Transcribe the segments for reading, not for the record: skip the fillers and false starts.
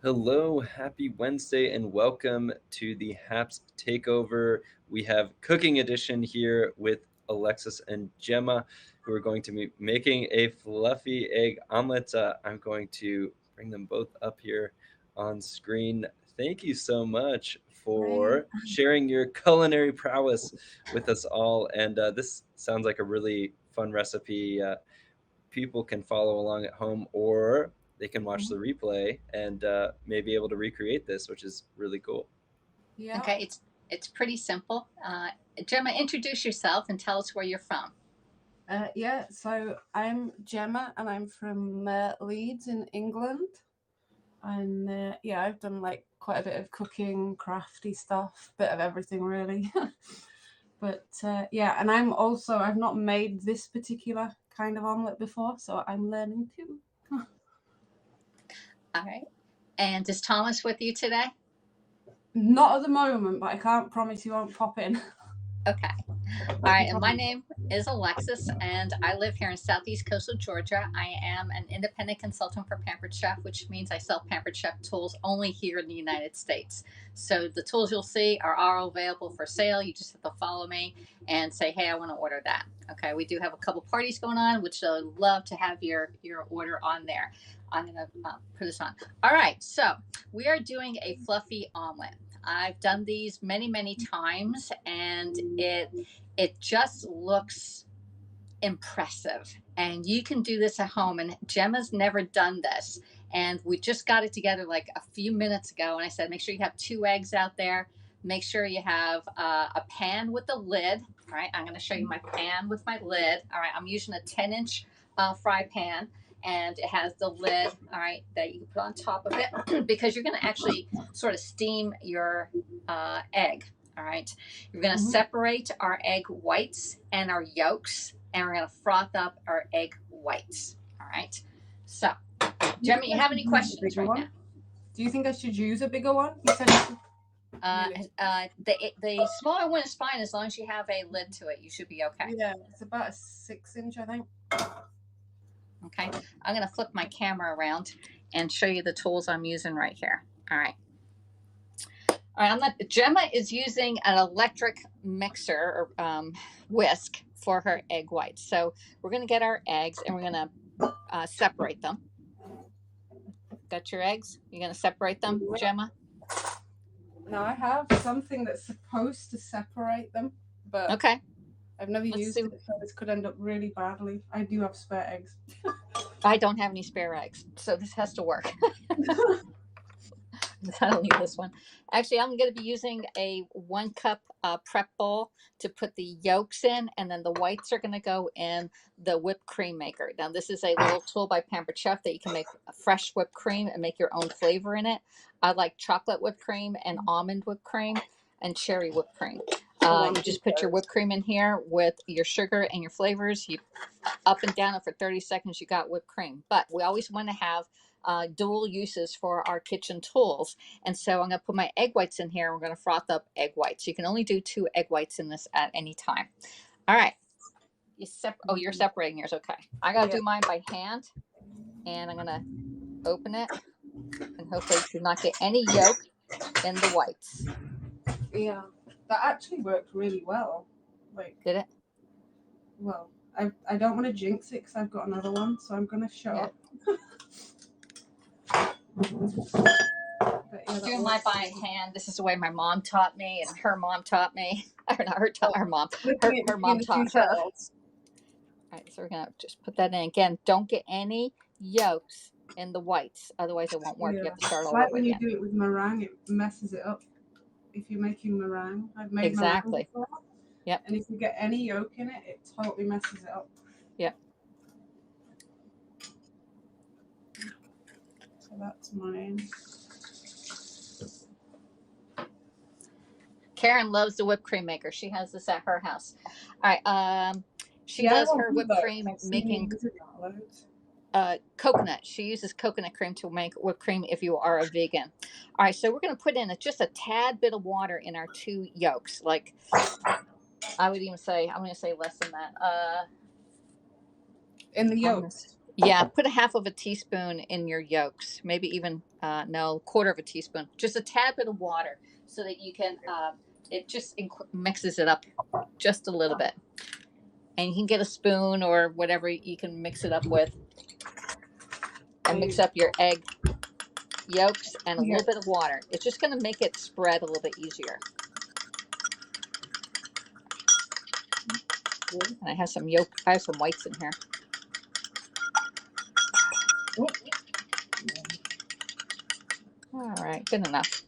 Hello, happy Wednesday, and welcome to the Haps Takeover. We have cooking edition here with Alexis and Gemma, who are going to be making a fluffy egg omelet. I'm going to bring them both up here on screen. Thank you so much Right. for sharing your culinary prowess with us all. And this sounds like a really fun recipe. People can follow along at home, or they can watch the Mhm. replay and may be able to recreate this, which is really cool. Yeah. Okay, it's pretty simple. Gemma, introduce yourself and tell us where you're from. Yeah. So I'm Gemma, and I'm from Leeds in England. And yeah, I've done like quite a bit of cooking, crafty stuff, bit of everything really. But yeah, and I've not made this particular kind of omelette before, so I'm learning too. All right. And is Thomas with you today? Not at the moment, but I can't promise he won't pop in. Okay. All right. And my name is Alexis, and I live here in southeast coastal Georgia. I am an independent consultant for Pampered Chef, which means I sell Pampered Chef tools only here in the United States. So the tools you'll see are all available for sale. You just have to follow me and say, "Hey, I want to order that." Okay. We do have a couple parties going on, which I would love to have your order on there. I'm going to put this on. All right. So we are doing a fluffy omelet. I've done these many times, and it just looks impressive. And you can do this at home. And Gemma's never done this, and we just got it together like a few minutes ago. And I said, make sure you have 2 eggs out there. Make sure you have a pan with a lid. All right, I'm going to show you my pan with my lid. All right, I'm using a 10-inch fry pan, and it has the lid, all right, that you can put on top of it because you're going to actually sort of steam your egg. All right, you're going to Mhm. separate our egg whites and our yolks, and we're going to froth up our egg whites. All right, so Do you Gemma, think you I have should any use a questions bigger right one? now? Do you think I should use a bigger one? You said you uh, really. the smaller one is fine as long as you have a lid to it. You should be okay. Yeah, it's about a 6 inch, I think. Okay, I'm going to flip my camera around and show you the tools I'm using right here. All right. All right, Gemma is using an electric mixer or whisk for her egg whites. So we're going to get our eggs and we're going to separate them. Got your eggs? You're going to separate them, Gemma? Now I have something that's supposed to separate them, but Okay. I've never Let's used see. it, so this could end up really badly. I do have spare eggs. I don't have any spare eggs, so this has to work. I don't need this one. Actually, I'm going to be using a 1 cup prep bowl to put the yolks in, and then the whites are going to go in the whipped cream maker. Now, this is a little tool by Pampered Chef that you can make fresh whipped cream and make your own flavor in it. I like chocolate whipped cream and almond whipped cream and cherry whipped cream. You just put your whipped cream in here with your sugar and your flavors. You up and down it for 30 seconds, you got whipped cream. But we always want to have dual uses for our kitchen tools. And so I'm going to put my egg whites in here. We're going to froth up egg whites. You can only do 2 egg whites in this at any time. All right. You're separating yours. Okay. I got to do mine by hand. And I'm going to open it and hopefully do not get any yolk in the whites. Yeah, that actually worked really well. Like, Did it? well, I don't want to jinx it because I've got another one, so I'm gonna shut up. But yeah, Doing my by hand. This is the way my mom taught me, and her mom taught me. Or not her mom. Her mom taught her. All right, so we're gonna just put that in again. Don't get any yolks in the whites, otherwise it won't work. Yeah. You have to start It's all like over when you again. do it with meringue, it messes it up. If you're making meringue, I've made meringue Exactly. before. Yep. And if you get any yolk in it, it totally messes it up. Yep. So that's mine. Karen loves the whipped cream maker. She has this at her house. All right. She does her whipped cream making coconut. She uses coconut cream to make whipped cream if you are a vegan. All right, so we're going to put in just a tad bit of water in our 2 yolks. Like I would even say, I'm going to say less than that. In the yolks. Yeah, put a half of a teaspoon in your yolks, maybe even no, quarter of a teaspoon, just a tad bit of water, so that you can. It just mixes it up just a little bit, and you can get a spoon or whatever you can mix it up with, and mix up your egg yolks and a little bit of water. It's just going to make it spread a little bit easier. And I have some yolk. I have some whites in here. All right, good enough.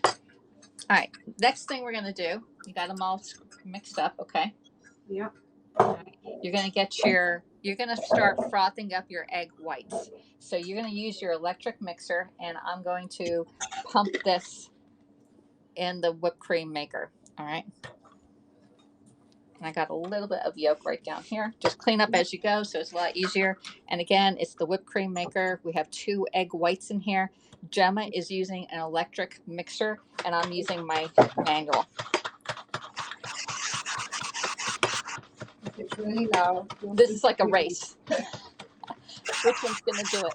All right, next thing we're going to do, you got them all mixed up, okay? Yeah. All right. You're going to get your, you're going to start frothing up your egg whites. So you're going to use your electric mixer, and I'm going to pump this in the whipped cream maker, all right? And I got a little bit of yolk right down here. Just clean up as you go, so it's a lot easier. And again, it's the whipped cream maker. We have 2 egg whites in here. Gemma is using an electric mixer, and I'm using my manual. It's really loud. This is like a race. Which one's going to do it?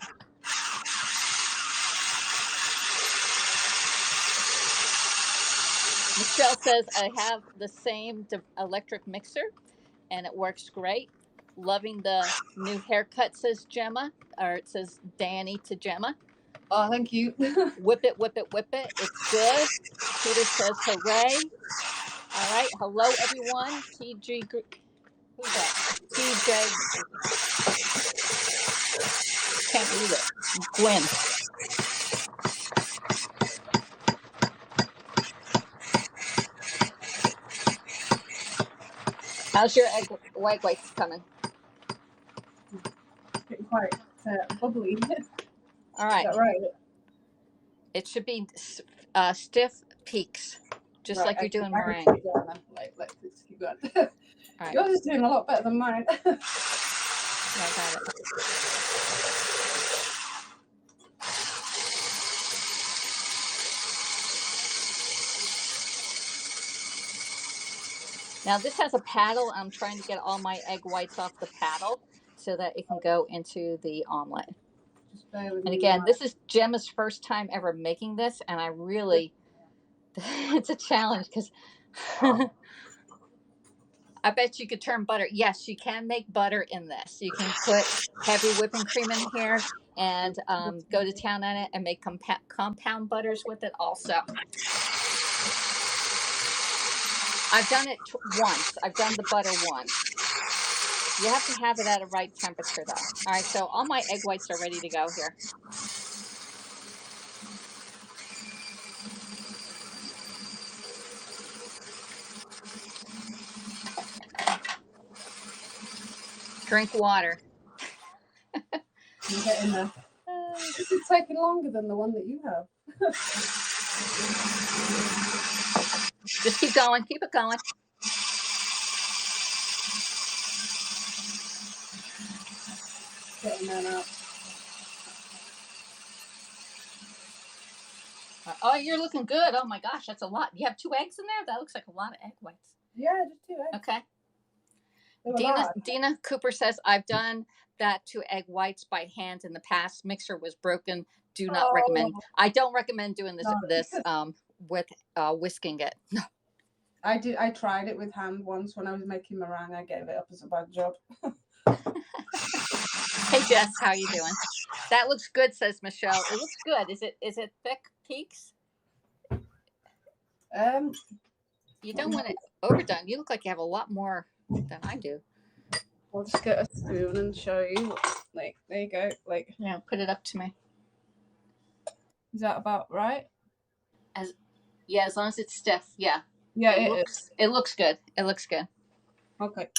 Michelle says, I have the same electric mixer, and it works great. Loving the new haircut, says Gemma, or it says Danny to Gemma. Oh, thank you. Whip it, whip it, whip it. It's good. Peter says, hooray. All right. Hello, everyone. TG. Who's that? TJ. Can't read it. Gwen. How's your egg whites coming? Getting quite bubbly. All right. Is that right? It should be stiff peaks, just like you're doing meringue. Let's keep going. All right. Yours is doing a lot better than mine. Yeah, I got it. Now this has a paddle. I'm trying to get all my egg whites off the paddle so that it can go into the omelet. And again, this is Gemma's first time ever making this, and I really, it's a challenge because I bet you could turn butter. Yes, you can make butter in this. You can put heavy whipping cream in here and go to town on it and make compound butters with it also. I've done it once. I've done the butter once. You have to have it at a right temperature, though. All right, so all my egg whites are ready to go here. Drink water. You're getting there. This is taking longer than the one that you have. Just keep going. Keep it going. Getting there now. Oh, you're looking good. Oh my gosh, that's a lot. You have 2 eggs in there? That looks like a lot of egg whites. Yeah, just 2 eggs. Okay. Dina Cooper says, I've done that to egg whites by hand in the past. Mixer was broken. Do not recommend. I don't recommend doing this with whisking it. No. I tried it with hand once when I was making meringue. I gave it up as a bad job. Hey Jess, how you doing? That looks good, says Michelle. It looks good. Is it thick peaks? You don't want it overdone. You look like you have a lot more than I do. I'll just get a spoon and show you. Like, there you go. Like, yeah, put it up to me. Is that about right? As long as it's stiff. Yeah. Yeah, it looks good. It looks good. Okay.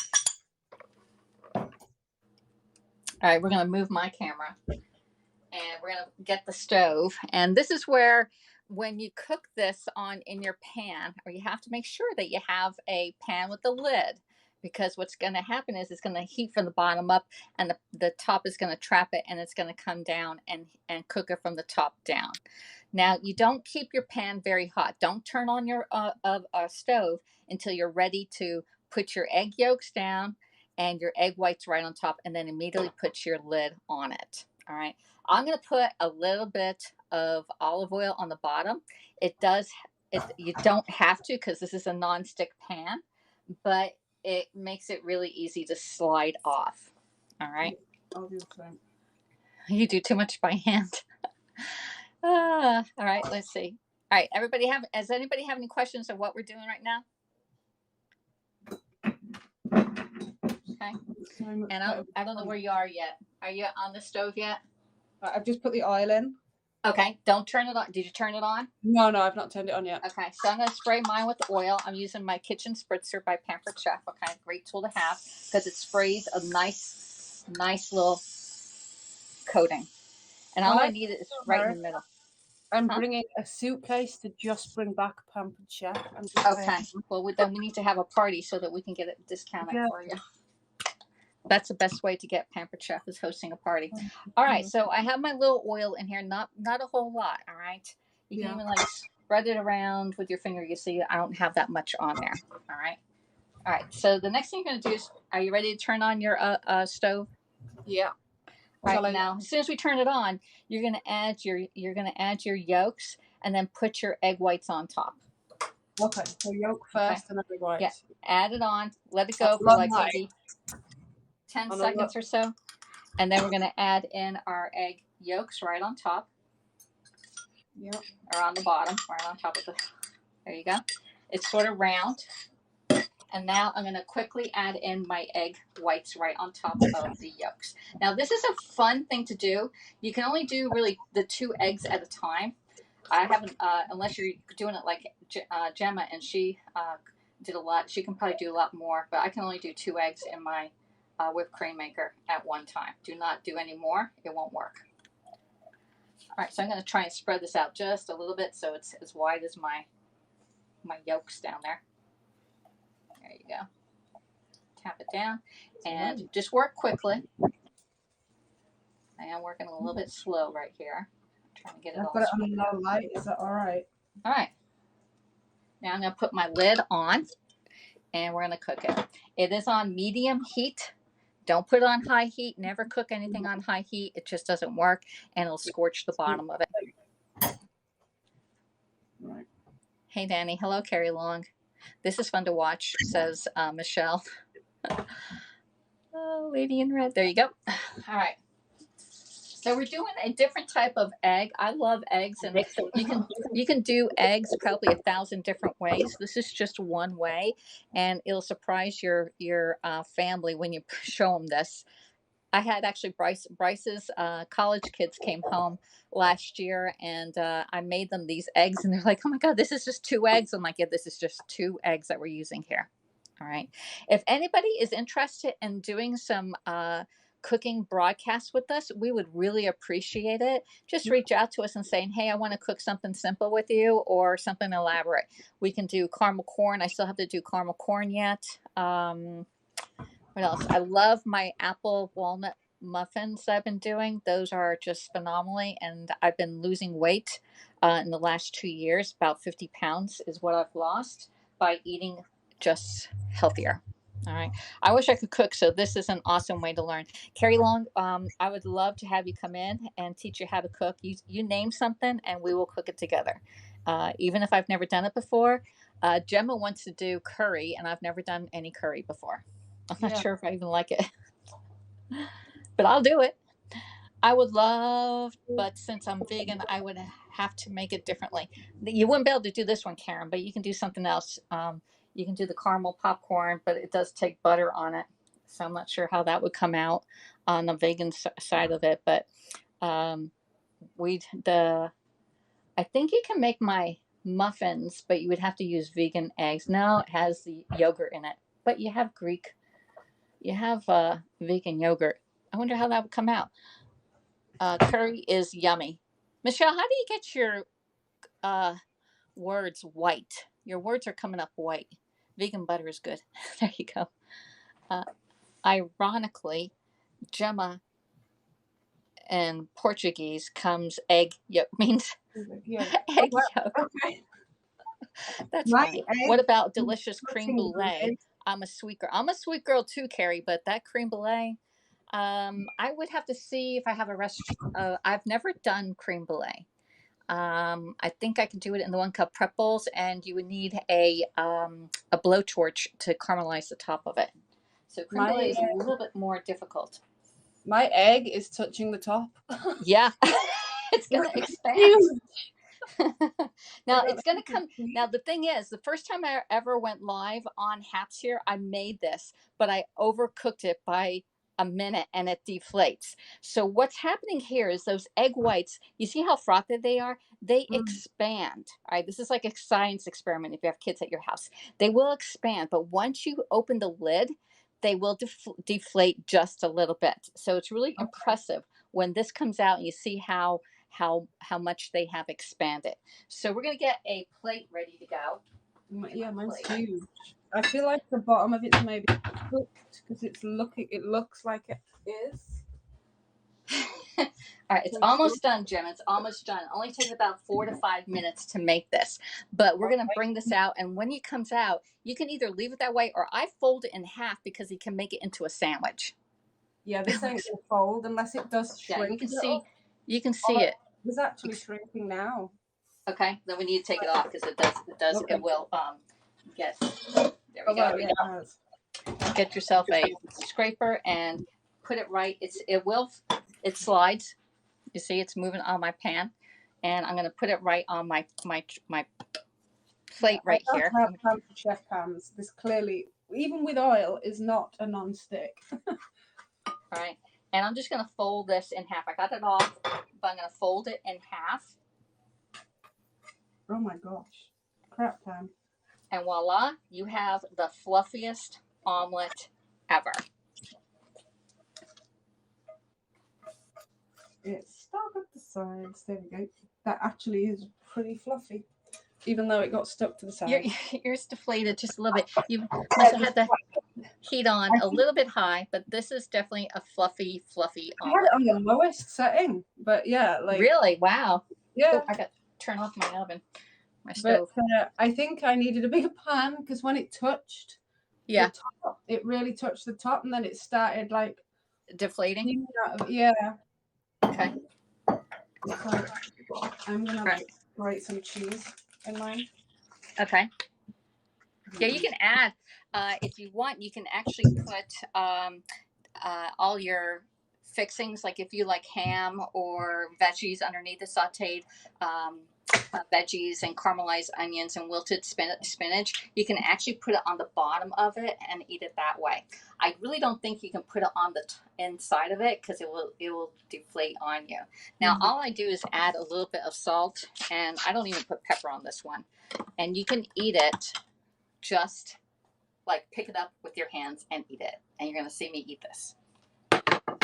All right, we're going to move my camera and we're going to get the stove. And this is where, when you cook this in your pan, or you have to make sure that you have a pan with a lid, because what's going to happen is it's going to heat from the bottom up, and the top is going to trap it, and it's going to come down and cook it from the top down. Now, you don't keep your pan very hot. Don't turn on your stove until you're ready to put your egg yolks down and your egg whites right on top, and then immediately put your lid on it. All right. I'm going to put a little bit of olive oil on the bottom. You don't have to because this is a non-stick pan, but it makes it really easy to slide off. All right. I'll do the same. You do too much by hand. All right. Let's see. All right. Does anybody have any questions of what we're doing right now? Okay. And I don't know where you are yet. Are you on the stove yet? I've just put the oil in. Okay. Don't turn it on. Did you turn it on? No, I've not turned it on yet. Okay. So I'm going to spray mine with oil. I'm using my kitchen spritzer by Pampered Chef. Okay. Great tool to have because it sprays a nice little coating. And all I need is right in the middle. I'm bringing a suitcase to just bring back Pampered Chef. Okay. Well, then we need to have a party so that we can get it discounted for you. That's the best way to get Pampered Chef is hosting a party. All right. So I have my little oil in here, not a whole lot. All right. You can even like spread it around with your finger. You see, I don't have that much on there. All right. All right. So the next thing you're going to do is, are you ready to turn on your stove? Yeah. Right now, as soon as we turn it on, you're going to add your yolks and then put your egg whites on top. Okay. So yolk first and then egg whites. Yeah. Add it on. Let it go for like maybe 10 seconds or so. And then we're going to add in our egg yolks right on top. Yep. Or on the bottom, right on top of there you go. It's sort of round. And now I'm going to quickly add in my egg whites right on top of the yolks. Now, this is a fun thing to do. You can only do really the 2 eggs at a time. I haven't, unless you're doing it like Gemma, and she did a lot. She can probably do a lot more, but I can only do 2 eggs in my whipped cream maker at one time. Do not do any more. It won't work. All right, so I'm going to try and spread this out just a little bit so it's as wide as my yolks down there. There you go. Tap it down and just work quickly. I am working a little bit slow right here. I'm trying to get it all. Put it on low light. Is that all right? All right. Now I'm going to put my lid on and we're going to cook it. It is on medium heat. Don't put it on high heat. Never cook anything on high heat. It just doesn't work and it'll scorch the bottom of it. Right. Hey, Danny. Hello, Carrie Long. This is fun to watch, says Michelle. Oh, Lady in Red. There you go. All right. So we're doing a different type of egg. I love eggs, and you can do eggs probably 1,000 different ways. This is just one way, and it'll surprise your family when you show them this. I had actually Bryce's college kids came home last year, and I made them these eggs, and they're like, "Oh my God, this is just 2 eggs." I'm like, "Yeah, this is just 2 eggs that we're using here." All right. If anybody is interested in doing some cooking broadcasts with us, we would really appreciate it. Just reach out to us and saying, "Hey, I want to cook something simple with you or something elaborate." We can do caramel corn. I still have to do caramel corn yet. What else? I love my apple walnut muffins that I've been doing. Those are just phenomenally, and I've been losing weight in the last 2 years. About 50 pounds is what I've lost by eating just healthier. All right. I wish I could cook, so this is an awesome way to learn. Carrie Long, I would love to have you come in and teach you how to cook. You name something, and we will cook it together. Even if I've never done it before. Gemma wants to do curry, and I've never done any curry before. I'm not sure if I even like it, but I'll do it. I would love, but since I'm vegan, I would have to make it differently. You wouldn't be able to do this one, Karen, but you can do something else. You can do the caramel popcorn, but it does take butter on it. So I'm not sure how that would come out on the vegan side of it, but I think you can make my muffins, but you would have to use vegan eggs. Now it has the yogurt in it, but you have vegan yogurt. I wonder how that would come out. Curry is yummy. Michelle, how do you get your words white? Your words are coming up white. Vegan butter is good. There you go. Ironically, Gemma in Portuguese comes egg yolk, means egg yolk. Okay. That's right. What about delicious cream brulee? I'm a sweet girl. I'm a sweet girl too, Carrie. But that creme brulee, I would have to see if I have a restaurant. I've never done creme brulee. I think I can do it in the 1 cup prep bowls, and you would need a blowtorch to caramelize the top of it. So creme brulee is a little bit more difficult. My egg is touching the top. Yeah, it's gonna expand. Now it's gonna come. Now the thing is, the first time I ever went live on Haps here, I made this, but I overcooked it by a minute and it deflates. So what's happening here is those egg whites, you see how frothy they are? They expand. All right. This is like a science experiment if you have kids at your house. They will expand, but once you open the lid, they will deflate just a little bit. So it's really impressive when this comes out and you see how much they have expanded. So we're gonna get a plate ready to go. Yeah, mine's huge. I feel like the bottom of it's maybe cooked because it looks like it is. All right, it's almost done, Jim. It's almost done. It only takes about 4 to 5 minutes to make this. But we're going to bring this out, and when it comes out, you can either leave it that way, or I fold it in half because you can make it into a sandwich. Yeah, this ain't going to fold unless it does shrink. Yeah, you can see it. It's actually shrinking now. Okay, then we need to take it off because it will get. There we go. Yeah. Get yourself a scraper and put it right. It slides. You see, it's moving on my pan, and I'm going to put it right on my plate right here. I have Pampered Chef pans. This clearly, even with oil, is not a non-stick. All right, and I'm just going to fold this in half. I got it off, but I'm going to fold it in half. Oh my gosh, crap pan. And voila, you have the fluffiest omelet ever. It's stuck at the sides. There we go. That actually is pretty fluffy, even though it got stuck to the side. Yours deflated just a little bit. You must have had the heat on a little bit high, but this is definitely a fluffy omelet. I had it on the lowest setting, but yeah, like really, wow. Yeah, oh, I got to turn off my oven, my stove. But I think I needed a bigger pan because when it touched, the top, it really touched the top, and then it started like deflating. Yeah. Okay. So I'm gonna grate some cheese in mine. Okay. Yeah, you can add if you want. You can actually put all your fixings, like if you like ham or veggies underneath the sautéed veggies and caramelized onions and wilted spinach. You can actually put it on the bottom of it and eat it that way. I really don't think you can put it on the inside of it because it will deflate on you. Now all I do is add a little bit of salt, and I don't even put pepper on this one. And you can eat it just like pick it up with your hands and eat it. And you're going to see me eat this.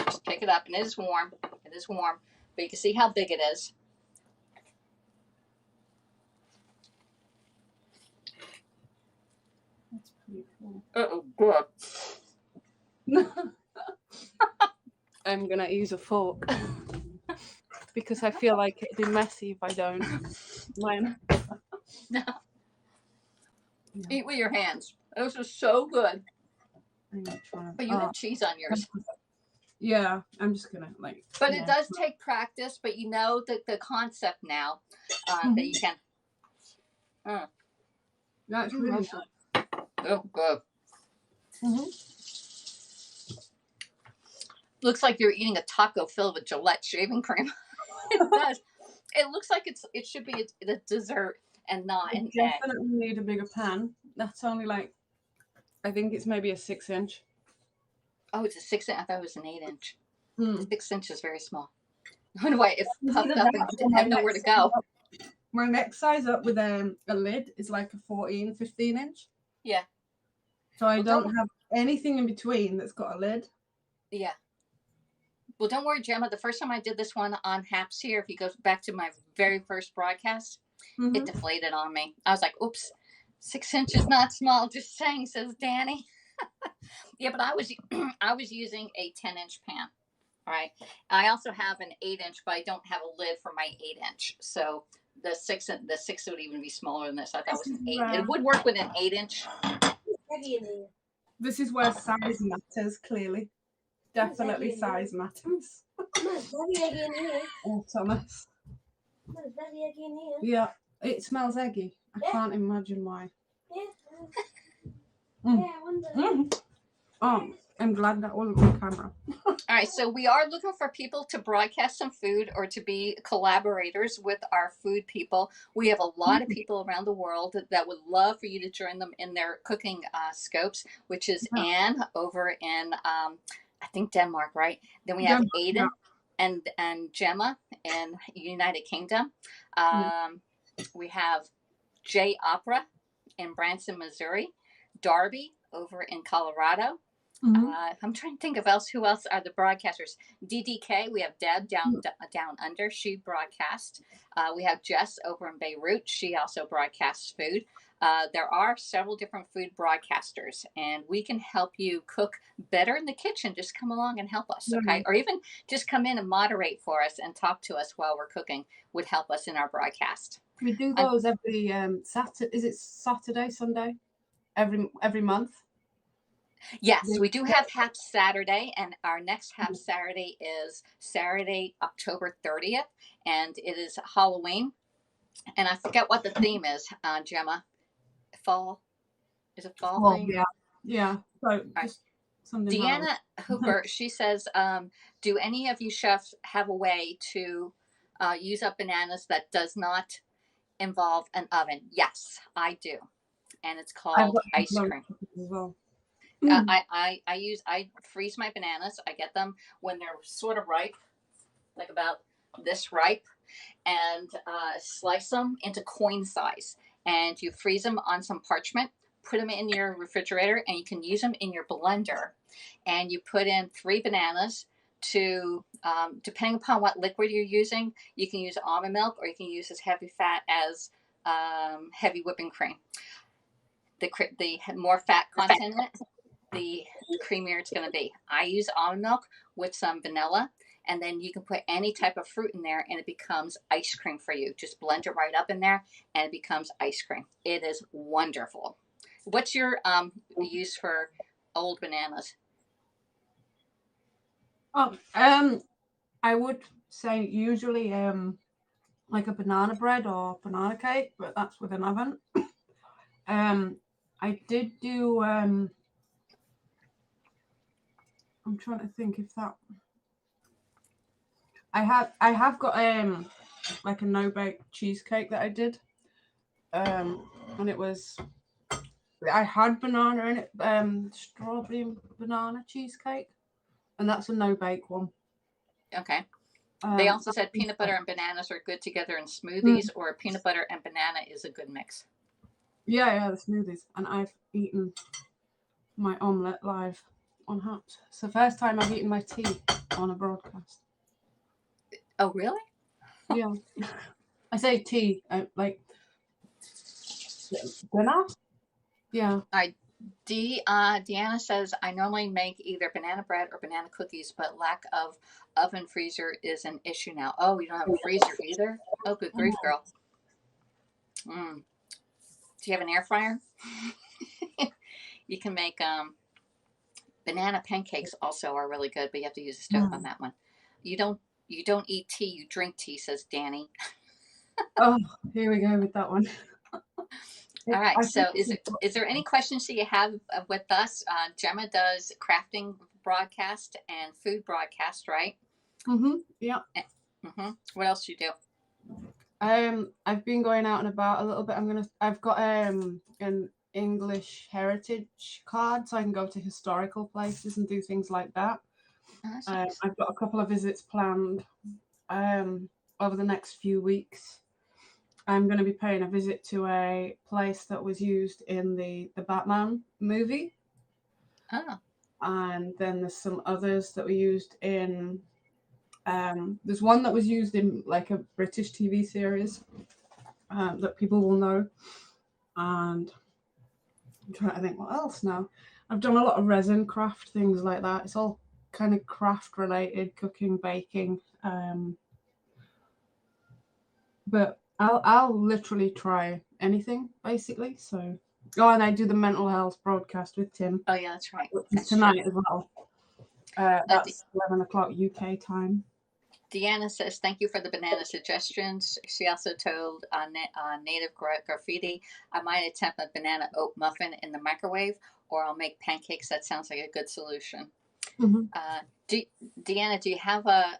Just pick it up, and it is warm. It is warm, but you can see how big it is. That's pretty cool. Oh, good. I'm gonna use a fork because I feel like it'd be messy if I don't. Mine. No. Eat with your hands. Those are so good. But you have cheese on yours. Yeah, I'm just gonna like. But it does take practice. But you know the concept now that you can. That's really nice. Oh, good. Looks like you're eating a taco filled with Gillette shaving cream. It does. It looks like it should be a dessert and not an egg. Definitely need a bigger pan. That's only like, I think it's maybe a 6-inch. Oh, it's a 6-inch. I thought it was an 8-inch. 6 inch is very small. I wonder why it's puffed up and didn't have nowhere to go. My next size up with a lid is like a 14, 15-inch. Yeah. So I don't have anything in between that's got a lid. Yeah. Well, don't worry, Gemma. The first time I did this one on Haps here, if you go back to my very first broadcast, it deflated on me. I was like, oops, 6 inches, not small. Just saying, says Danny. Yeah, but I was using a 10-inch pan. All right. I also have an 8-inch, but I don't have a lid for my 8-inch. So the six would even be smaller than this. I thought it was an 8. It would work with an 8-inch. Heavy in there. This is where size matters, clearly. Definitely size matters. There's very eggy in here. Oh, Thomas. There's very eggy in here. Yeah, it smells eggy. I Yeah. can't imagine why. Yeah. Mm. Yeah, I wonder. Mm. Oh, I'm glad that wasn't on camera. All right, so we are looking for people to broadcast some food or to be collaborators with our food people. We have a lot of people around the world that would love for you to join them in their cooking scopes, which is Yeah. Anne over in, I think, Denmark, right? Then we have Denmark, Aiden and Gemma in United Kingdom. We have Jay Opera in Branson, Missouri. Darby over in Colorado. I'm trying to think of who else are the broadcasters. DDK, we have Deb down under. She broadcasts. We have Jess over in Beirut. She also broadcasts food. There are several different food broadcasters, and we can help you cook better in the kitchen. Just come along and help us, okay? Or even just come in and moderate for us and talk to us while we're cooking would help us in our broadcast. We do those every Saturday. Is it Saturday, Sunday? Every month? Yes, we do have Haps Saturday, and our next Haps Saturday is Saturday, October 30th, and it is Halloween. And I forget what the theme is, Gemma. Fall? Is it fall theme? Yeah. So just something. Deanna Hooper, she says, do any of you chefs have a way to use up bananas that does not involve an oven? Yes, I do. And it's called ice cream. As well. I freeze my bananas. I get them when they're sort of ripe, like about this ripe, and slice them into coin size. And you freeze them on some parchment, put them in your refrigerator, and you can use them in your blender. And you put in 3 bananas to, depending upon what liquid you're using, you can use almond milk or you can use as heavy fat as heavy whipping cream. The more fat content in it, the creamier it's going to be. I use almond milk with some vanilla, and then you can put any type of fruit in there and it becomes ice cream for you. Just blend it right up in there and it becomes ice cream. It is wonderful. What's your use for old bananas? I would say usually like a banana bread or banana cake, but that's with an oven. I did do I'm trying to think if that I have got like a no bake cheesecake that I did. And it was I had banana in it, strawberry banana cheesecake. And that's a no bake one. Okay. They also said peanut butter and bananas are good together in smoothies, or peanut butter and banana is a good mix. Yeah, the smoothies. And I've eaten my omelette live on Haps. It's the first time I've eaten my tea on a broadcast. Oh, really? Yeah. I say tea, like dinner. Yeah. Deanna says, I normally make either banana bread or banana cookies, but lack of oven freezer is an issue now. Oh, you don't have a freezer either? Oh, good grief, girl. Do you have an air fryer? You can make banana pancakes also are really good, but you have to use a stove on that one. You don't eat tea, you drink tea, says Danny. Oh, here we go with that one. All right. So is there any questions that you have with us? Gemma does crafting broadcast and food broadcast, right? Yeah. What else do you do? I've been going out and about a little bit. I've got an English heritage card, so I can go to historical places and do things like that. Nice. I've got a couple of visits planned over the next few weeks. I'm going to be paying a visit to a place that was used in the Batman movie. Oh. And then there's some others that were used in... there's one that was used in like a British TV series that people will know. And I'm trying to think what else now. I've done a lot of resin craft, things like that. It's all kind of craft related, cooking, baking. But I'll literally try anything basically. So Oh, and I do the mental health broadcast with Tim, Oh yeah, that's right. which is That's tonight true. as well. That's 11 o'clock UK time. Deanna says, thank you for the banana suggestions. She also told Native Graffiti, I might attempt a banana oat muffin in the microwave, or I'll make pancakes. That sounds like a good solution. Mhm. Deanna, do you have a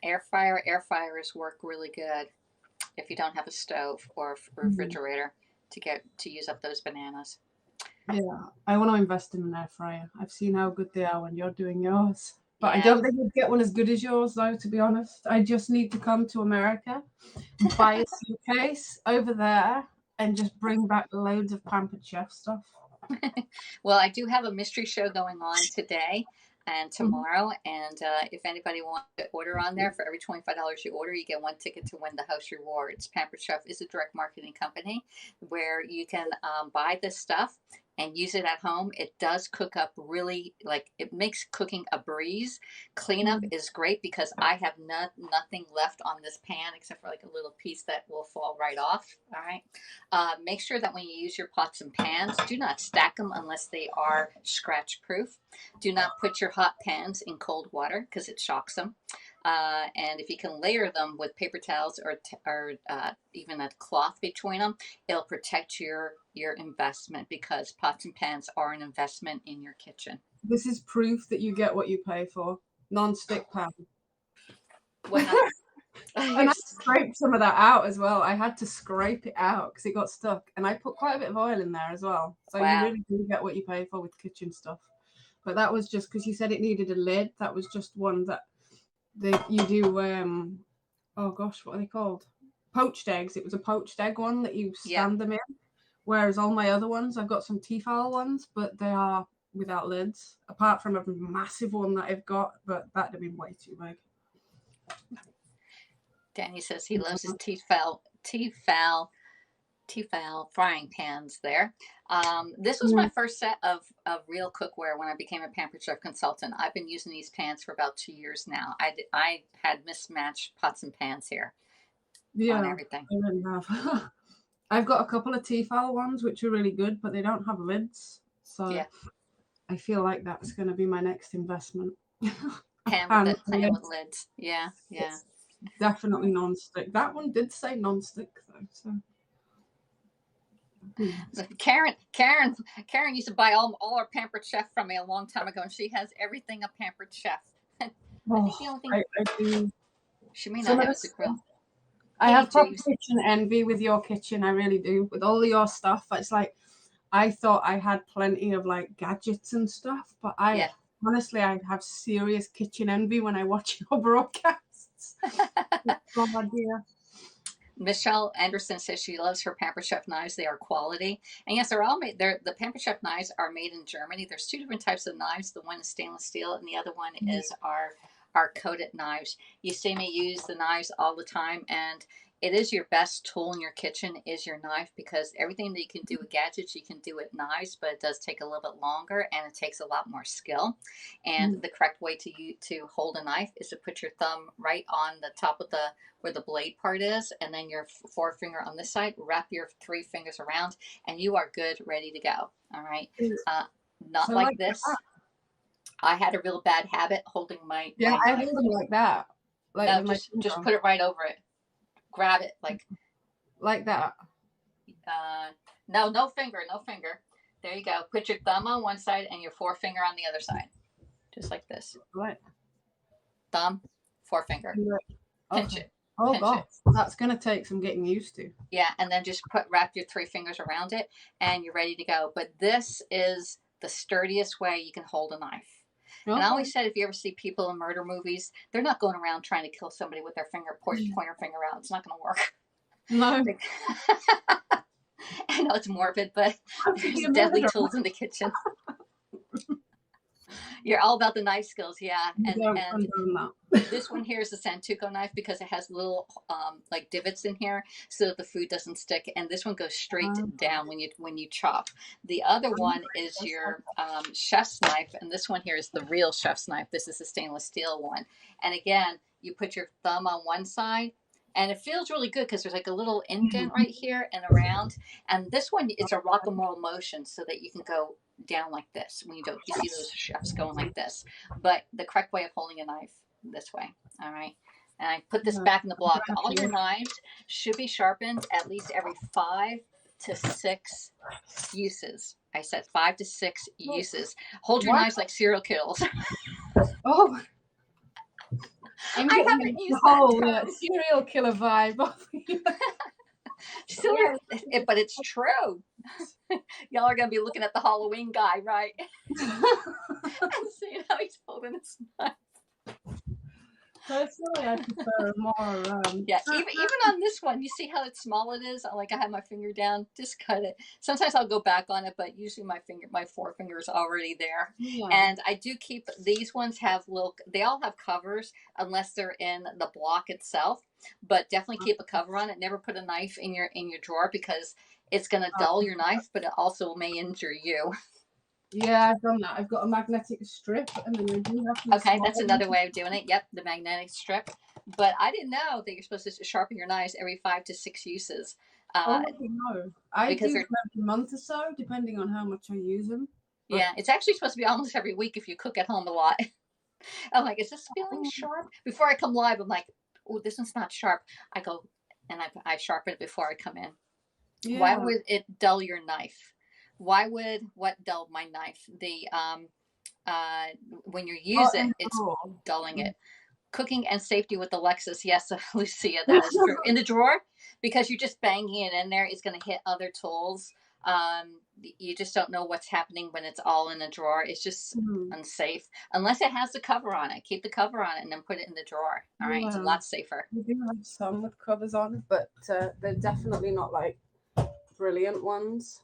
air fryer? Air fryers work really good if you don't have a stove or a refrigerator to use up those bananas. Yeah, I want to invest in an air fryer. I've seen how good they are when you're doing yours. But I Yeah. don't think you'd get one as good as yours, though, to be honest. I just need to come to America, buy a suitcase over there, and just bring back loads of Pampered Chef stuff. Well, I do have a mystery show going on today and tomorrow. And if anybody wants to order on there, for every $25 you order, you get one ticket to win the host rewards. Pampered Chef is a direct marketing company where you can buy this stuff and use it at home. It does cook up really, like, it makes cooking a breeze. Cleanup is great because I have nothing left on this pan except for like a little piece that will fall right off. All right. Make sure that when you use your pots and pans, do not stack them unless they are scratch proof. Do not put your hot pans in cold water because it shocks them. And if you can layer them with paper towels or even a cloth between them, it'll protect your investment because pots and pans are an investment in your kitchen. This is proof that you get what you pay for. Non-stick pan. And I scraped some of that out as well. I had to scrape it out because it got stuck. And I put quite a bit of oil in there as well. So Wow. You really do get what you pay for with kitchen stuff. But that was just because you said it needed a lid. That was just one that you do, oh gosh, what are they called? Poached eggs. It was a poached egg one that you stand them in. Whereas all my other ones, I've got some Tefal ones, but they are without lids, apart from a massive one that I've got, but that'd have been way too big. Danny says he loves his Tefal frying pans there. This was my first set of real cookware when I became a Pampered Chef consultant. I've been using these pans for about 2 years now. I had mismatched pots and pans here on everything. I really have. I've got a couple of Tefal ones, which are really good, but they don't have lids. So I feel like that's going to be my next investment. Pan with lids. Yeah. It's definitely non-stick. That one did say non-stick, though. So. Karen used to buy all our Pampered Chef from me a long time ago, and she has everything a Pampered Chef. I think the only thing I do. She may not have a grill. I have proper kitchen envy with your kitchen. I really do. With all your stuff, it's like I thought I had plenty of like gadgets and stuff, but honestly, I have serious kitchen envy when I watch your broadcasts. Oh dear. Michelle Anderson says she loves her Pampered Chef knives. They are quality. And yes, they're all made. The Pampered Chef knives are made in Germany. There's two different types of knives. The one is stainless steel, and the other one is our coated knives. You see me use the knives all the time, and it is your best tool in your kitchen is your knife, because everything that you can do with gadgets, you can do with knives, but it does take a little bit longer and it takes a lot more skill. And the correct way to hold a knife is to put your thumb right on the top of where the blade part is, and then your forefinger on this side, wrap your 3 fingers around, and you are good, ready to go. All right. Not so like this. That. I had a real bad habit holding my I hold them like that. Like no, just put it right over it. Grab it like that. No finger. There you go. Put your thumb on one side and your forefinger on the other side, just like this. Right. Thumb, forefinger. Pinch it. Oh God, that's gonna take some getting used to. Yeah, and then just wrap your 3 fingers around it, and you're ready to go. But this is the sturdiest way you can hold a knife. Okay. And I always said, if you ever see people in murder movies, they're not going around trying to kill somebody with their pointer finger out. It's not going to work. No. I know it's morbid, but there's deadly tools in the kitchen. You're all about the knife skills, And this one here is the Santuco knife because it has little like divots in here so that the food doesn't stick. And this one goes straight down when you chop. The other one is your chef's knife, and this one here is the real chef's knife. This is the stainless steel one. And again, you put your thumb on one side And it feels really good because there's like a little indent right here and around. And this one, it's a rock-and-roll motion so that you can go down like this when you don't. You see those chefs going like this, but the correct way of holding a knife this way. All right. And I put this back in the block. All your knives should be sharpened at least every 5 to 6 uses. I said 5 to 6 uses. Hold your knives like serial killers. Oh. I'm I getting haven't the used whole that term. serial killer vibe. But it's true. Y'all are gonna be looking at the Halloween guy, right? And seeing how he's holding his knife. Personally, I prefer more. Yeah, even on this one, you see how small it is. Like I have my finger down, just cut it. Sometimes I'll go back on it, but usually my forefinger is already there. Yeah. And I do keep these ones have they all have covers unless they're in the block itself. But definitely keep a cover on it. Never put a knife in your drawer because it's gonna dull your knife, but it also may injure you. Yeah, I've done that. I've got a magnetic strip, and then I do have to. Okay, that's another way of doing it. Yep, the magnetic strip. But I didn't know that you're supposed to sharpen your knives every 5 to 6 uses. No. I do every month or so, depending on how much I use them. But yeah, it's actually supposed to be almost every week if you cook at home a lot. I'm like, is this feeling sharp? Before I come live, I'm like, oh, this one's not sharp. I go and I sharpen it before I come in. Yeah. Why would it dull your knife? Why would what dull my knife? The when you use it, it's dulling it. Cooking and safety with Alexis. Yes, Lucia, that is true. In the drawer, because you're just banging it in there, it's going to hit other tools. You just don't know what's happening when it's all in a drawer. It's just unsafe unless it has the cover on it. Keep the cover on it and then put it in the drawer. All right, it's a lot safer. We do have some with covers on, but they're definitely not like brilliant ones.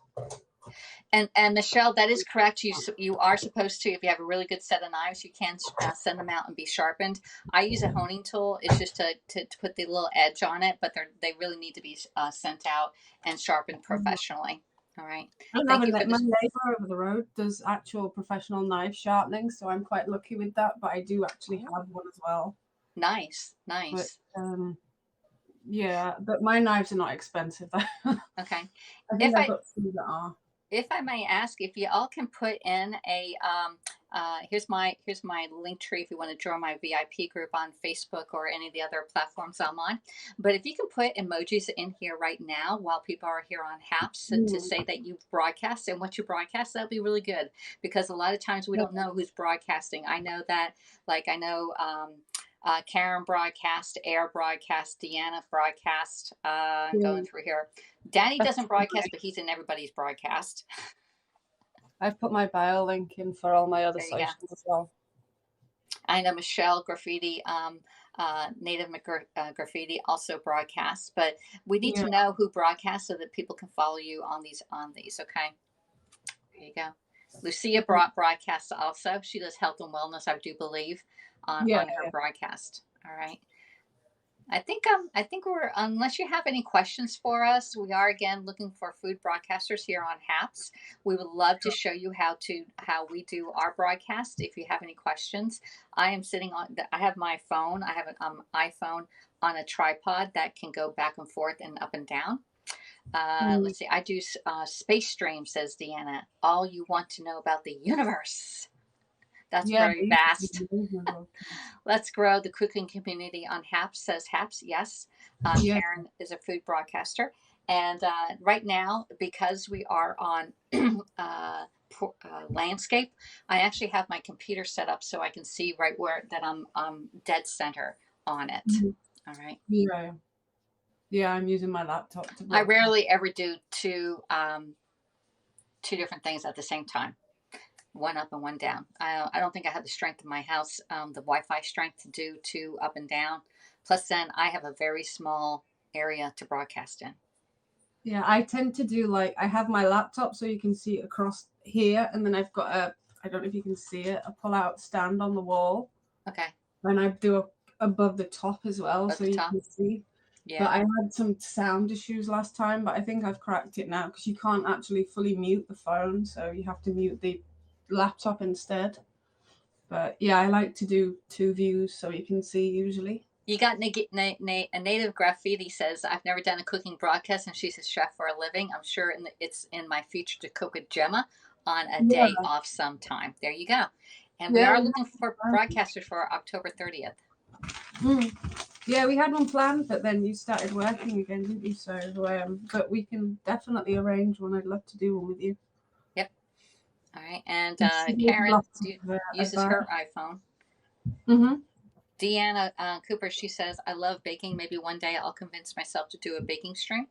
And Michelle, that is correct. You are supposed to, if you have a really good set of knives, you can send them out and be sharpened. I use a honing tool. It's just to put the little edge on it, but they really need to be sent out and sharpened professionally. All right. My neighbor over the road does actual professional knife sharpening, so I'm quite lucky with that. But I do actually have one as well. Nice. But, yeah, but my knives are not expensive. Okay. I think I've got some that are. If I may ask, if you all can put in a here's my link tree if you want to join my VIP group on Facebook or any of the other platforms I'm on. But if you can put emojis in here right now while people are here on HAPS to say that you broadcast and what you broadcast, that'll be really good because a lot of times we don't know who's broadcasting. I know that, Karen broadcast, Air broadcast, Deanna broadcast, going through here. Danny doesn't broadcast, but he's in everybody's broadcast. I've put my bio link in for all my other socials as well. I know Michelle Graffiti, Native Graffiti also broadcasts, but we need to know who broadcasts so that people can follow you on these. Okay, there you go. Lucia broadcasts also. She does health and wellness, I do believe, on her broadcast. All right. I think we're, unless you have any questions for us, we are again looking for food broadcasters here on HAPS. We would love to show you how we do our broadcast. If you have any questions, I have my phone. I have an iPhone on a tripod that can go back and forth and up and down. Let's see. I do Space Stream, says Deanna. All you want to know about the universe. That's very vast. Let's grow the cooking community on HAPS, says HAPS. Yes. Karen is a food broadcaster. And right now, because we are on landscape, I actually have my computer set up so I can see right where that I'm dead center on it. All right. Yeah, I'm using my laptop to I rarely ever do two different things at the same time. One up and one down. I don't think I have the strength in my house, the Wi-Fi strength to do two up and down. Plus then I have a very small area to broadcast in. Yeah, I tend to do I have my laptop so you can see it across here. And then I've got I don't know if you can see it, a pull-out stand on the wall. Okay. And I do above the top as well so you can see. Yeah. But I had some sound issues last time, but I think I've cracked it now because you can't actually fully mute the phone. So you have to mute the laptop instead. But yeah, I like to do two views so you can see usually. You got a native graffiti says, I've never done a cooking broadcast, and she's a chef for a living. I'm sure it's in my future to cook with Gemma on a day Yeah. off sometime. There you go. And we Yeah, are we looking for broadcasters for October 30th. Yeah, we had one planned, but then you started working again, didn't you? So, but we can definitely arrange one. I'd love to do one with you. Yep. All right. And Yes, we Karen lots of, uses her iPhone. Mm-hmm. Deanna Cooper, she says, I love baking. Maybe one day I'll convince myself to do a baking stream.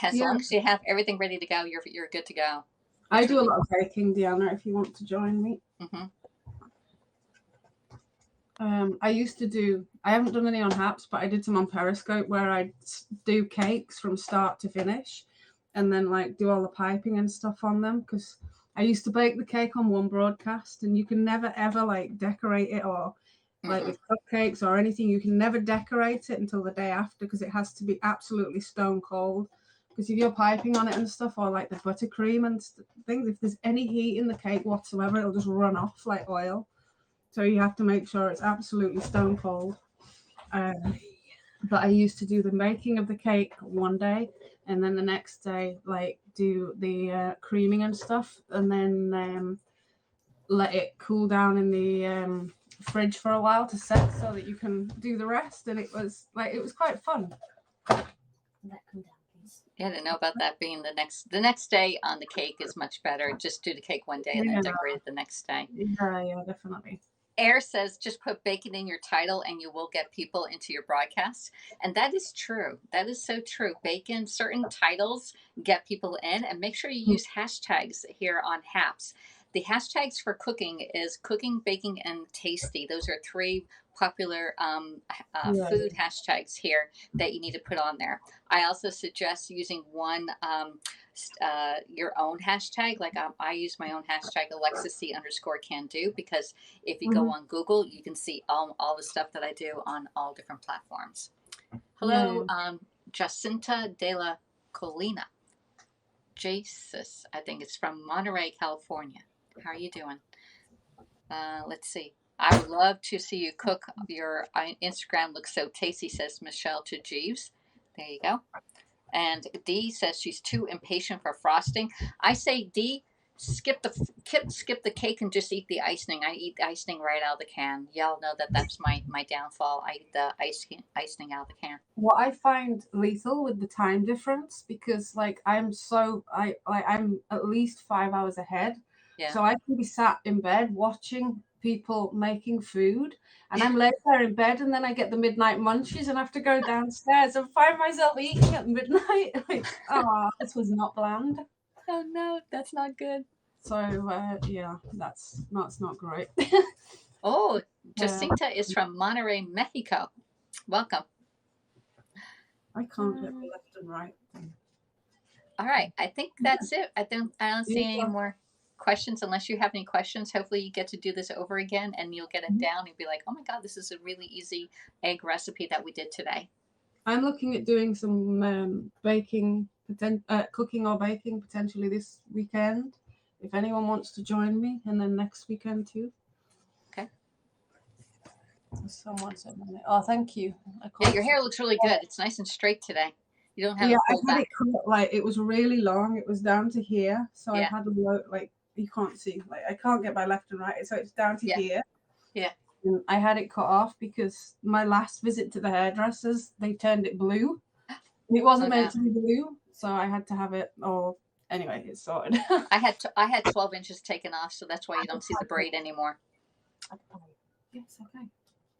As long as you have everything ready to go, you're good to go. I do a lot of baking, Deanna, if you want to join me. I used to do, I haven't done any on Haps, but I did some on Periscope where I'd do cakes from start to finish and then like do all the piping and stuff on them, because I used to bake the cake on one broadcast and you can never ever like decorate it, or like with cupcakes or anything, you can never decorate it until the day after, because it has to be absolutely stone cold. Because if you're piping on it and stuff, or like the buttercream and things, if there's any heat in the cake whatsoever, it'll just run off like oil. So you have to make sure it's absolutely stone cold. But I used to do the making of the cake one day, and then the next day, like do the creaming and stuff, and then let it cool down in the fridge for a while to set, so that you can do the rest. And it was quite fun. Yeah, I didn't know about that being the next day on the cake is much better. Just do the cake one day and then decorate it the next day. Yeah, definitely. Air says, just put bacon in your title and you will get people into your broadcast. And that is true. That is so true. Bacon, certain titles get people in, and make sure you use hashtags here on Haps. The hashtags for cooking is cooking, baking, and tasty. Those are three popular food hashtags here that you need to put on there. I also suggest using one your own hashtag. Like I use my own hashtag AlexisC_can-do, because if you go on Google, you can see all the stuff that I do on all different platforms. Hello, Jacinta de la Colina. Jesus, I think it's from Monterey, California. How are you doing? Let's see. I would love to see you cook. Your Instagram looks so tasty, says Michelle to Jeeves. There you go. And Dee says she's too impatient for frosting. I say, Dee, skip the cake and just eat the icing. I eat the icing right out of the can. Y'all know that's my downfall. I eat the icing out of the can. What I find lethal with the time difference, because like I'm at least 5 hours ahead. Yeah. So I can be sat in bed watching people making food, and I'm laid there in bed, and then I get the midnight munchies and have to go downstairs and find myself eating at midnight. Like, this was not planned. Oh no, that's not good. So yeah, that's not great. Oh, Jacinta is from Monterey, Mexico. Welcome. I can't get the left and right thing. All right, I think that's it. I don't see any more questions, unless you have any questions. Hopefully you get to do this over again and you'll get it down. You'll be like, oh my God, this is a really easy egg recipe that we did today. I'm looking at doing some cooking or baking potentially this weekend, if anyone wants to join me, and then next weekend too. Okay. Someone said, oh, thank you. Yeah, your hair looks really good. It's nice and straight today. You don't have I had it cut, like it was really long. It was down to here, so I had a low, like you can't see, like I can't get my left and right, so it's down to here. Yeah. And I had it cut off because my last visit to the hairdressers, they turned it blue. It wasn't meant to be blue, so I had to have it. Oh, anyway, it's sorted. I had 12 inches taken off, so that's why you don't see the braid anymore. Yes, okay.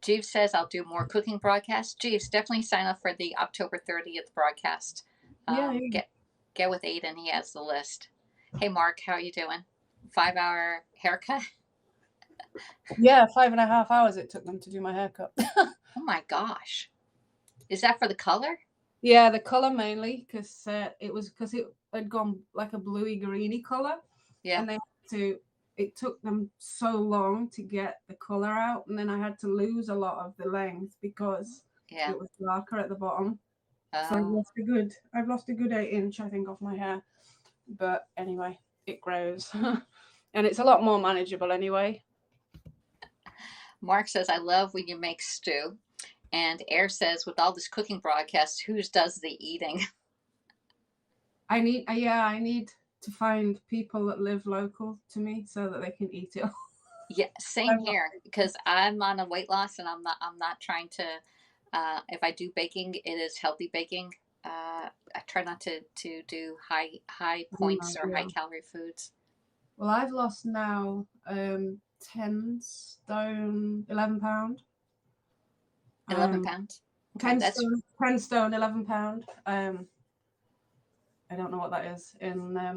Jeeves says, I'll do more cooking broadcasts. Jeeves, definitely sign up for the October 30th broadcast. Get with Aiden. He has the list. Hey, Mark, how are you doing? 5-hour haircut? Yeah, 5.5 hours it took them to do my haircut. Oh, my gosh. Is that for the color? Yeah, the color mainly, because it had gone like a bluey greeny color. Yeah. And it took them so long to get the color out, and then I had to lose a lot of the length because it was darker at the bottom. So I've lost a good 8 inch, I think, off my hair. But anyway, it grows. And it's a lot more manageable anyway. Mark says, I love when you make stew. And Air says, with all this cooking broadcast, who does the eating? I need to find people that live local to me so that they can eat it. Yeah, same here, because I'm on a weight loss and I'm not trying to, if I do baking, it is healthy baking. I try not to do high points or high calorie foods. Well, I've lost now 10 stone, 11 pound. 11 pounds? Okay, 10 stone, 11 pound. I don't know what that is in, let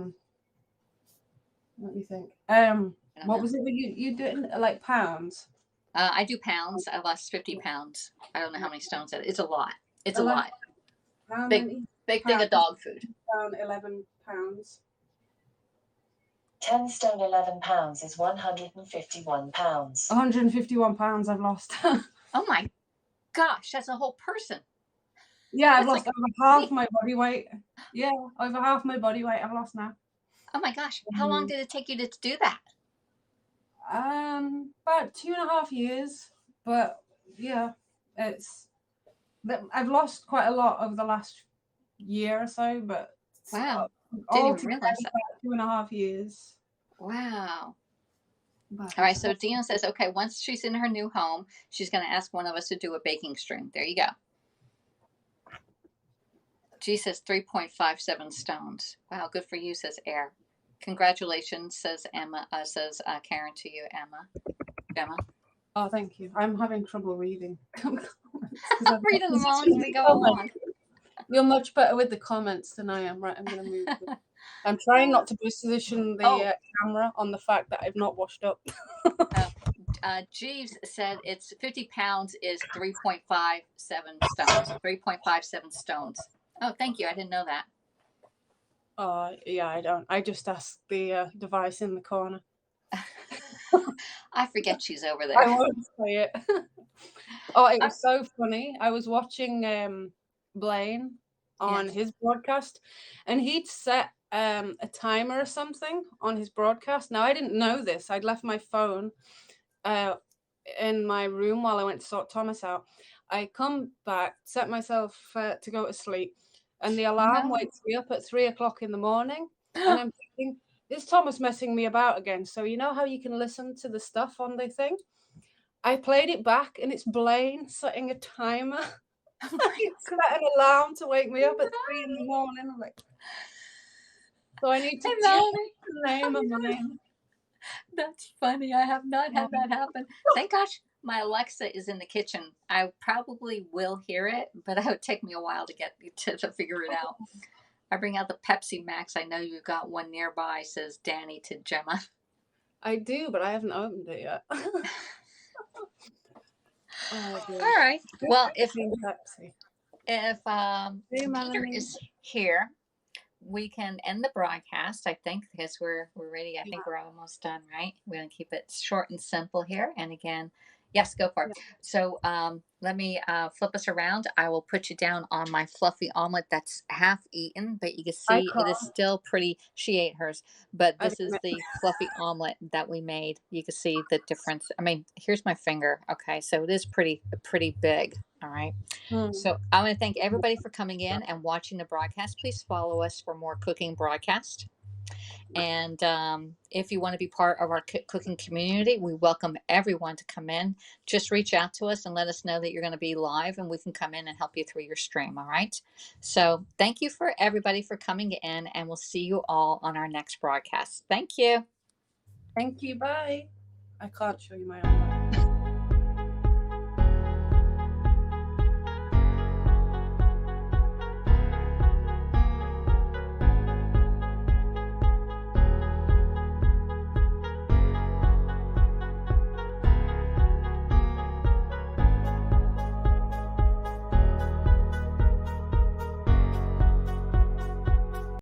me think. What was it that you did, like pounds? I do pounds. I lost 50 pounds. I don't know how many stones that is. It's a lot. It's a lot. Big thing of dog food. 11 pounds. 10 stone 11 pounds is 151 pounds. 151 pounds I've lost. Oh my gosh, that's a whole person. Yeah, I've lost over half my body weight. Yeah, over half my body weight I've lost now. Oh my gosh. How long did it take you to do that? About 2.5 years. But yeah, I've lost quite a lot over the last year or so, but wow. Didn't even realize that. 2.5 years. Wow. But all right, so Dina says, okay, once she's in her new home, she's going to ask one of us to do a baking stream. There you go. G says 3.57 stones. Wow, good for you, says Air. Congratulations, says Emma. Says Karen to you, Emma. Oh, thank you. I'm having trouble reading. Reading them all as we go along. You're much better with the comments than I am. Right, I'm going to move. I'm trying not to position the camera on the fact that I've not washed up. Jeeves said it's 50 pounds is 3.57 stones. 3.57 stones. Oh, thank you. I didn't know that. Yeah, I don't. I just asked the device in the corner. I forget she's over there. I won't say it. Oh, it was so funny. I was watching Blaine on his broadcast, and he'd set a timer or something on his broadcast. Now, I didn't know this. I'd left my phone in my room while I went to sort Thomas out. I come back, set myself to go to sleep, and the alarm wakes me up at 3 o'clock in the morning, and I'm thinking, is Thomas messing me about again? So you know how you can listen to the stuff on the thing? I played it back, and it's Blaine setting a timer. He set an alarm to wake me up at 3 in the morning. I'm like, so I need to change the name of mine. That's funny. I have not had that happen. Thank gosh my Alexa is in the kitchen. I probably will hear it, but it would take me a while to get to figure it out. I bring out the Pepsi Max. I know you've got one nearby, says Danny to Gemma. I do, but I haven't opened it yet. All right. Well, if Peter is here, we can end the broadcast, I think, because we're ready. I think we're almost done, right? We're going to keep it short and simple here. And again, yes, go for it. So let me flip us around. I will put you down on my fluffy omelet that's half eaten, but you can see it is still pretty. She ate hers, but this is the fluffy omelet that we made. You can see the difference. I mean, here's my finger. Okay, so it is pretty big. All right. So I want to thank everybody for coming in and watching the broadcast. Please follow us for more cooking broadcast. And if you want to be part of our cooking community, we welcome everyone to come in. Just reach out to us and let us know that you're going to be live, and we can come in and help you through your stream. All right. So thank you for everybody for coming in, and we'll see you all on our next broadcast. Thank you. Thank you. Bye. I can't show you my own.